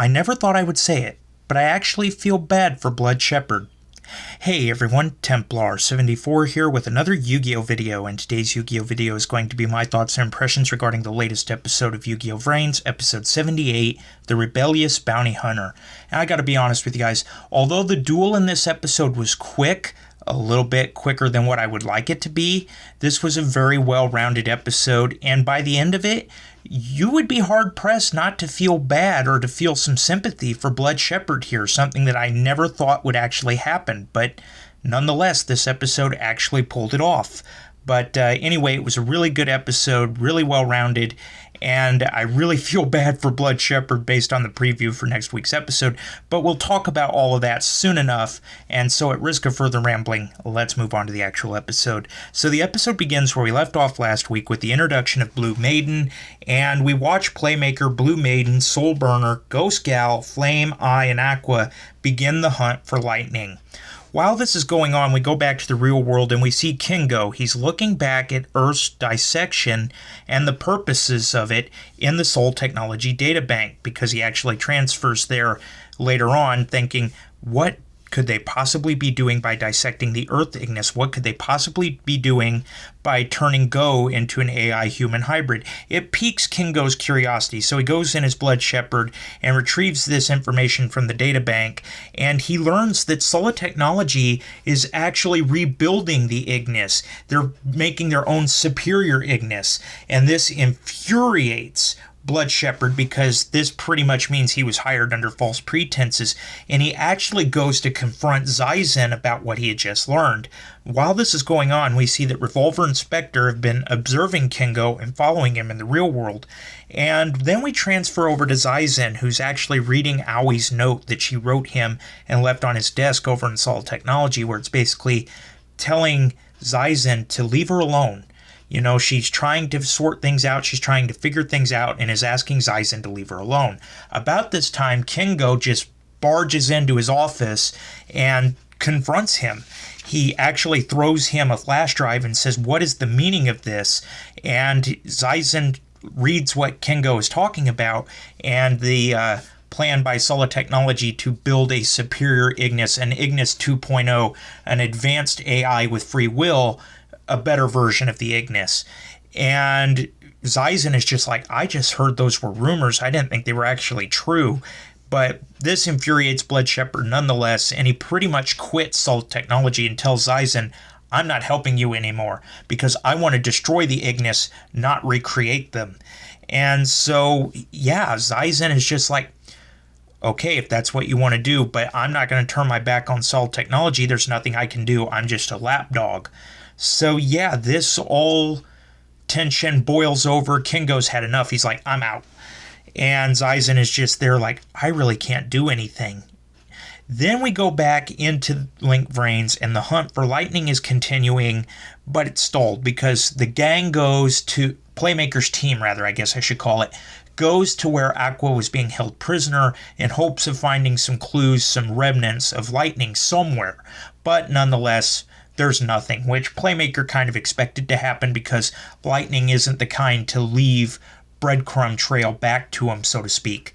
I never thought I would say it, but I actually feel bad for Blood Shepherd. Hey everyone, Templar74 here with another Yu-Gi-Oh video, and today's Yu-Gi-Oh video is going to be my thoughts and impressions regarding the latest episode of Yu-Gi-Oh VRAINS, episode 78, The Rebellious Bounty Hunter. And I gotta be honest with you guys, although the duel in this episode was quick, a little bit quicker than what I would like it to be, this was a very well-rounded episode, and by the end of it, you would be hard-pressed not to feel bad or to feel some sympathy for Blood Shepherd here, something that I never thought would actually happen, but nonetheless, this episode actually pulled it off. But anyway, it was a really good episode, really well-rounded, and I really feel bad for Blood Shepherd based on the preview for next week's episode, but we'll talk about all of that soon enough, and so at risk of further rambling, let's move on to the actual episode. So the episode begins where we left off last week with the introduction of Blue Maiden, and we watch Playmaker, Blue Maiden, Soul Burner, Ghost Gal, Flame, Eye, and Aqua begin the hunt for Lightning. While this is going on, we go back to the real world and we see Kingo. He's looking back at Earth's dissection and the purposes of it in the Soul Technology Data Bank, because he actually transfers there later on thinking, what could they possibly be doing by dissecting the Earth Ignis? What could they possibly be doing by turning Go into an AI-human hybrid? It piques Kingo's curiosity, so he goes in as Blood Shepherd and retrieves this information from the data bank, and he learns that Solar Technology is actually rebuilding the Ignis. They're making their own superior Ignis, and this infuriates Blood Shepherd because this pretty much means he was hired under false pretenses, and he actually goes to confront Zaizen about what he had just learned. While this is going on, we see that Revolver and Spectre have been observing Kingo and following him in the real world, and then we transfer over to Zaizen, who's actually reading Aui's note that she wrote him and left on his desk over in Solid Technology, where it's basically telling Zaizen to leave her alone. You know, she's trying to sort things out, she's trying to figure things out, and is asking Zaizen to leave her alone. About this time, Kingo just barges into his office and confronts him. He actually throws him a flash drive and says, "What is the meaning of this?" And Zaizen reads what Kingo is talking about, and the plan by Solid Technology to build a superior Ignis, an Ignis 2.0, an advanced AI with free will, a better version of the Ignis. And Zaizen is just like, I just heard those were rumors. I didn't think they were actually true. But this infuriates Blood Shepherd nonetheless, and he pretty much quits Salt Technology and tells Zaizen, I'm not helping you anymore because I want to destroy the Ignis, not recreate them. And so, yeah, Zaizen is just like, okay, if that's what you want to do, but I'm not going to turn my back on Salt Technology. There's nothing I can do. I'm just a lapdog. So yeah, this all tension boils over. Kingo's had enough. He's like, I'm out. And Zaizen is just there like, I really can't do anything. Then we go back into Link VRAINS, and the hunt for Lightning is continuing, but it's stalled because the gang goes to, Playmaker's team rather, I guess I should call it, goes to where Aqua was being held prisoner in hopes of finding some clues, some remnants of Lightning somewhere. But nonetheless, there's nothing, which Playmaker kind of expected to happen because Lightning isn't the kind to leave breadcrumb trail back to him, so to speak.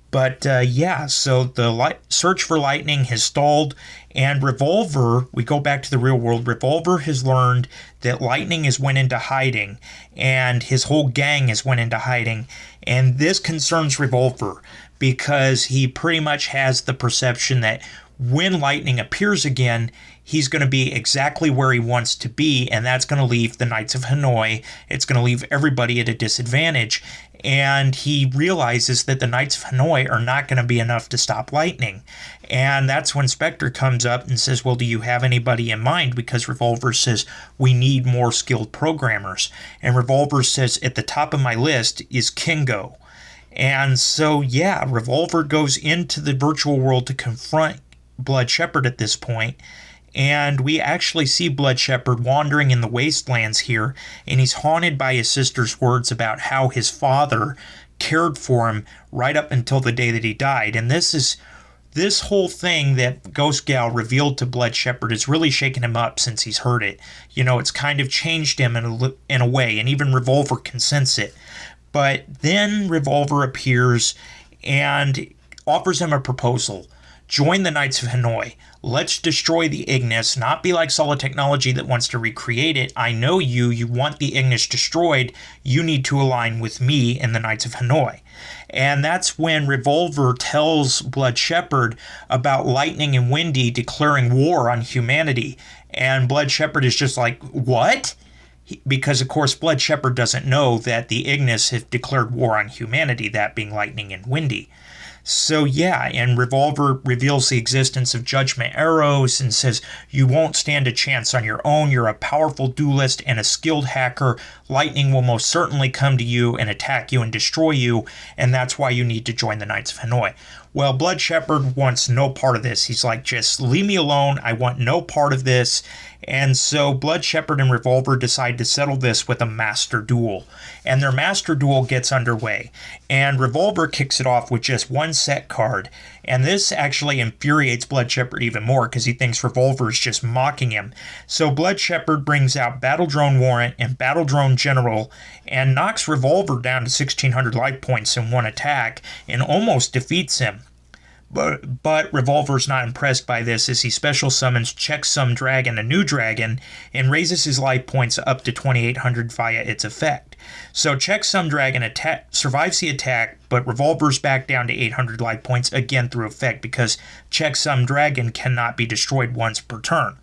But yeah, so the search for Lightning has stalled, and Revolver, we go back to the real world, Revolver has learned that Lightning has went into hiding, and his whole gang has went into hiding, and this concerns Revolver because he pretty much has the perception that when Lightning appears again, he's going to be exactly where he wants to be, and that's going to leave the Knights of Hanoi. It's going to leave everybody at a disadvantage. And he realizes that the Knights of Hanoi are not going to be enough to stop Lightning. And that's when Spectre comes up and says, well, do you have anybody in mind? Because Revolver says, we need more skilled programmers. And Revolver says, at the top of my list is Kingo. And so, yeah, Revolver goes into the virtual world to confront Blood Shepherd at this point, and we actually see Blood Shepherd wandering in the wastelands here, and he's haunted by his sister's words about how his father cared for him right up until the day that he died. And this whole thing that Ghost Gal revealed to Blood Shepherd has really shaken him up since he's heard it. You know, it's kind of changed him in a way, and even Revolver can sense it. But then Revolver appears, and offers him a proposal. Join the Knights of Hanoi. Let's destroy the Ignis, not be like Solid Technology that wants to recreate it. I know you want the Ignis destroyed. You need to align with me and the Knights of Hanoi. And that's when Revolver tells Blood Shepherd about Lightning and Windy declaring war on humanity. And Blood Shepherd is just like, what? Because, of course, Blood Shepherd doesn't know that the Ignis have declared war on humanity, that being Lightning and Windy. So yeah, and Revolver reveals the existence of Judgment Arrows and says, you won't stand a chance on your own. You're a powerful duelist and a skilled hacker. Lightning will most certainly come to you and attack you and destroy you, and that's why you need to join the Knights of Hanoi. Well, Blood Shepherd wants no part of this. He's like, just leave me alone. I want no part of this. And so Blood Shepherd and Revolver decide to settle this with a master duel. And their master duel gets underway. And Revolver kicks it off with just one set card. And this actually infuriates Blood Shepherd even more because he thinks Revolver is just mocking him. So Blood Shepherd brings out Battle Drone Warrant and Battle Drone General and knocks Revolver down to 1,600 life points in one attack and almost defeats him. But Revolver's not impressed by this as he special summons Checksum Dragon, a new dragon, and raises his life points up to 2,800 via its effect. So Checksum Dragon survives the attack, but Revolver's back down to 800 life points again through effect because Checksum Dragon cannot be destroyed once per turn.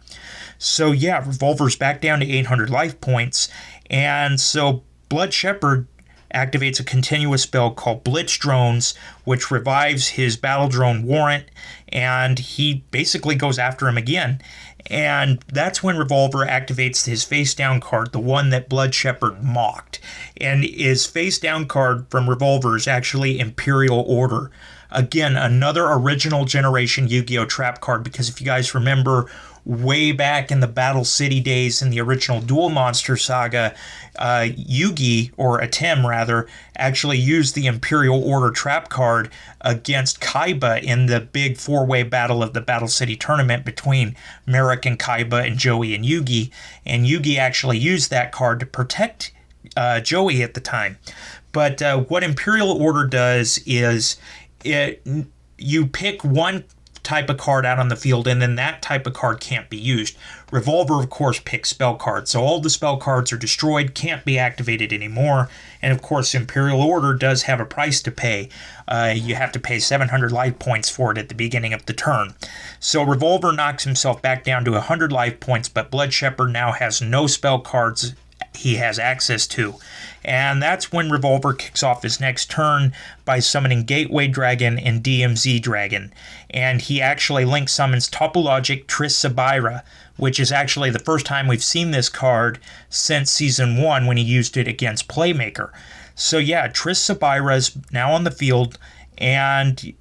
So yeah, Revolver's back down to 800 life points, and so Blood Shepherd activates a continuous spell called Blitz Drones, which revives his Battle Drone Warrant, and he basically goes after him again. And that's when Revolver activates his face down card, the one that Blood Shepherd mocked. And his face down card from Revolver is actually Imperial Order. Again, another original generation Yu-Gi-Oh! Trap card, because if you guys remember, way back in the Battle City days in the original Duel Monster saga, Yugi, or Atem rather, actually used the Imperial Order trap card against Kaiba in the big four-way battle of the Battle City tournament between Merrick and Kaiba and Joey and Yugi. And Yugi actually used that card to protect Joey at the time. But what Imperial Order does is you pick one type of card out on the field, and then that type of card can't be used. Revolver, of course, picks spell cards, so all the spell cards are destroyed, can't be activated anymore, and of course Imperial Order does have a price to pay. You have to pay 700 life points for it at the beginning of the turn. So Revolver knocks himself back down to 100 life points, but Blood Shepherd now has no spell cards he has access to. And that's when Revolver kicks off his next turn by summoning Gateway Dragon and DMZ Dragon. And he actually link summons Topologic Triss Sabira, which is actually the first time we've seen this card since Season 1 when he used it against Playmaker. So yeah, Triss Sabira's now on the field, and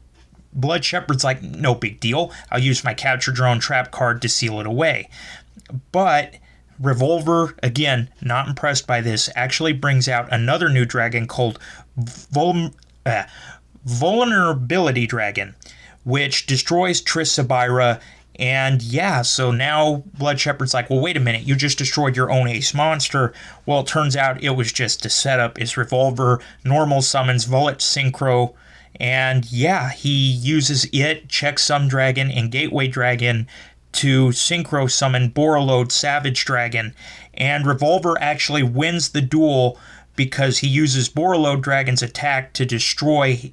Blood Shepherd's like, no big deal. I'll use my Capture Drone trap card to seal it away. But Revolver, again, not impressed by this, actually brings out another new dragon called Vulnerability Dragon, which destroys Triss Sabira. And yeah, so now Blood Shepherd's like, well, wait a minute, you just destroyed your own ace monster. Well, it turns out it was just a setup. His Revolver normal summons Volet Synchro, and yeah, he uses it, Checksum Dragon, and Gateway Dragon to synchro summon Borreload Savage Dragon, and Revolver actually wins the duel because he uses Borreload Dragon's attack to destroy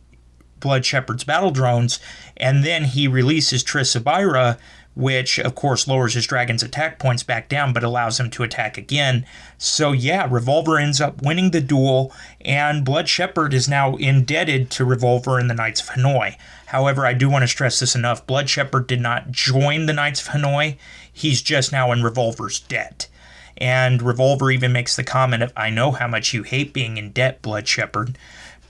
Blood Shepherd's battle drones, and then he releases Triss Sabira, which of course lowers his dragon's attack points back down but allows him to attack again. So yeah, Revolver ends up winning the duel, and Blood Shepherd is now indebted to Revolver and the Knights of Hanoi. However, I do want to stress this enough, Blood Shepherd did not join the Knights of Hanoi, he's just now in Revolver's debt. And Revolver even makes the comment of, I know how much you hate being in debt, Blood Shepherd.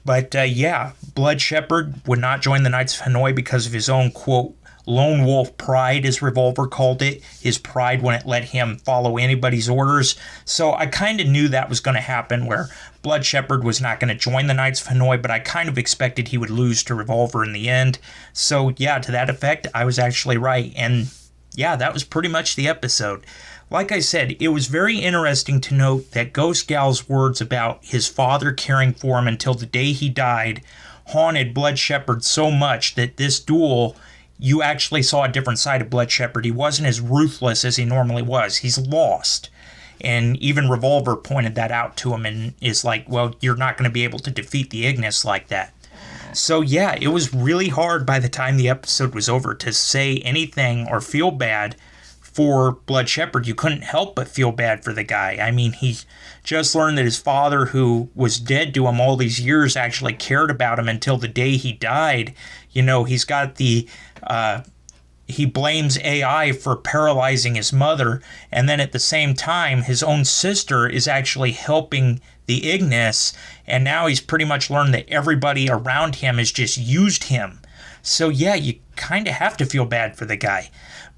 But yeah, Blood Shepherd would not join the Knights of Hanoi because of his own, quote, lone wolf pride, as Revolver called it. His pride wouldn't let him follow anybody's orders. So I kind of knew that was going to happen, where Blood Shepherd was not going to join the Knights of Hanoi, but I kind of expected he would lose to Revolver in the end. So yeah, to that effect, I was actually right. And yeah, that was pretty much the episode. Like I said, it was very interesting to note that Ghost Gal's words about his father caring for him until the day he died haunted Blood Shepherd so much that this duel, you actually saw a different side of Blood Shepherd. He wasn't as ruthless as he normally was. He's lost. And even Revolver pointed that out to him and is like, well, you're not going to be able to defeat the Ignis like that. So yeah, it was really hard by the time the episode was over to say anything or feel bad for Blood Shepherd. You couldn't help but feel bad for the guy. I mean, he just learned that his father, who was dead to him all these years, actually cared about him until the day he died. You know, he's got the... he blames AI for paralyzing his mother, and then at the same time, his own sister is actually helping the Ignis, and now he's pretty much learned that everybody around him has just used him. So yeah, you kind of have to feel bad for the guy.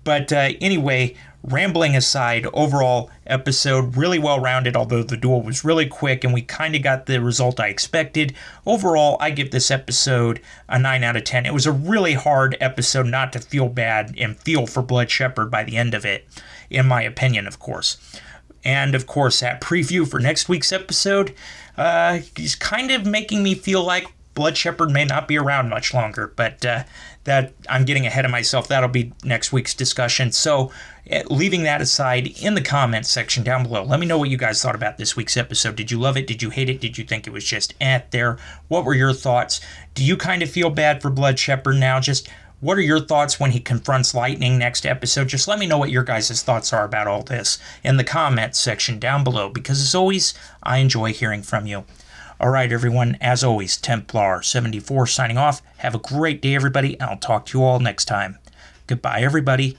But anyway, rambling aside, overall episode really well-rounded, although the duel was really quick and we kind of got the result I expected. Overall, I give this episode a 9 out of 10. It was a really hard episode not to feel bad and feel for Blood Shepherd by the end of it, in my opinion, of course. And, of course, that preview for next week's episode is kind of making me feel like Blood Shepherd may not be around much longer, but that I'm getting ahead of myself. That'll be next week's discussion. So leaving that aside, in the comments section down below, let me know what you guys thought about this week's episode. Did you love it? Did you hate it? Did you think it was just there? What were your thoughts? Do you kind of feel bad for Blood Shepherd now? Just what are your thoughts when he confronts Lightning next episode? Just let me know what your guys' thoughts are about all this in the comments section down below, because as always, I enjoy hearing from you. All right, everyone, as always, Templar74 signing off. Have a great day, everybody, and I'll talk to you all next time. Goodbye, everybody.